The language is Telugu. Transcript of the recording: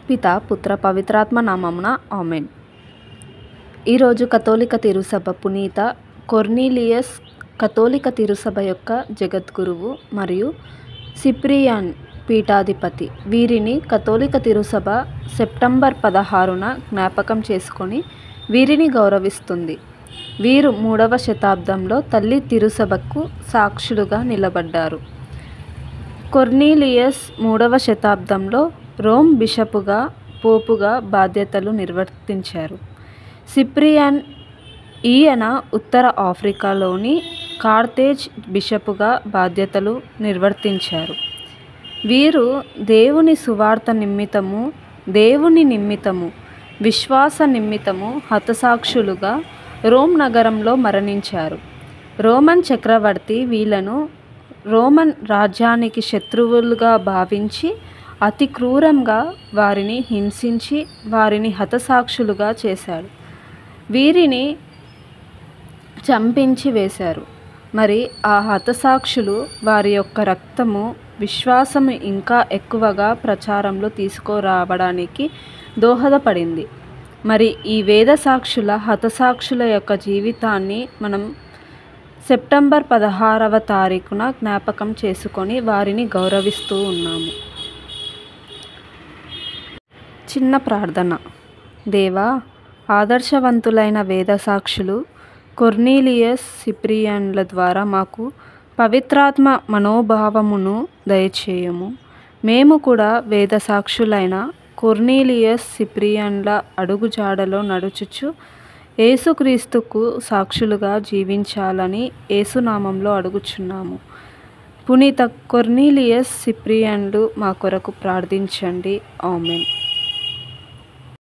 పిత పుత్ర పవిత్రాత్మ నామమున ఆమెన్. ఈరోజు కథోలిక తిరుసభ పునీత కొర్నీలియస్ కథోలిక తిరుసభ యొక్క జగద్గురువు మరియు సిప్రియాన్ పీఠాధిపతి. వీరిని కథోలిక తిరుసభ సెప్టెంబర్ 16న జ్ఞాపకం చేసుకొని వీరిని గౌరవిస్తుంది. వీరు 3వ శతాబ్దంలో తల్లి తిరుసభకు సాక్షులుగా నిలబడ్డారు. కొర్నీలియస్ 3వ శతాబ్దంలో రోమ్ బిషపుగా, పోపుగా బాధ్యతలు నిర్వర్తించారు. సిప్రియాన్ ఈయన ఉత్తర ఆఫ్రికాలోని కార్తేజ్ బిషపుగా బాధ్యతలు నిర్వర్తించారు. వీరు దేవుని సువార్త నిమిత్తము, దేవుని నిమిత్తము, విశ్వాస నిమిత్తము హతసాక్షులుగా రోమ్ నగరంలో మరణించారు. రోమన్ చక్రవర్తి వీళ్ళను రోమన్ రాజ్యానికి శత్రువులుగా భావించి అతి క్రూరంగా వారిని హింసించి వారిని హతసాక్షులుగా చేశాడు. వీరిని చంపించి వేశారు. మరి ఆ హతసాక్షులు వారి యొక్క రక్తము విశ్వాసము ఇంకా ఎక్కువగా ప్రచారంలో తీసుకురావడానికి దోహదపడింది. మరి ఈ వేద సాక్షుల హతసాక్షుల యొక్క జీవితాన్ని మనం సెప్టెంబర్ 16వ తారీఖున జ్ఞాపకం చేసుకొని వారిని గౌరవిస్తూ ఉన్నాము. చిన్న ప్రార్థన. దేవా, ఆదర్శవంతులైన వేద సాక్షులు కొర్నీలియస్, సిప్రియాన్ల ద్వారా మాకు పవిత్రాత్మ మనోభావమును దయచేయము. మేము కూడా వేద సాక్షులైన కొర్నీలియస్, సిప్రియాన్ల అడుగుజాడలో నడుచుచు యేసుక్రీస్తుకు సాక్షులుగా జీవించాలని యేసునామంలో అడుగుచున్నాము. పునీత కొర్నీలియస్, సిప్రియాన్లు మా కొరకు ప్రార్థించండి. ఆమెన్.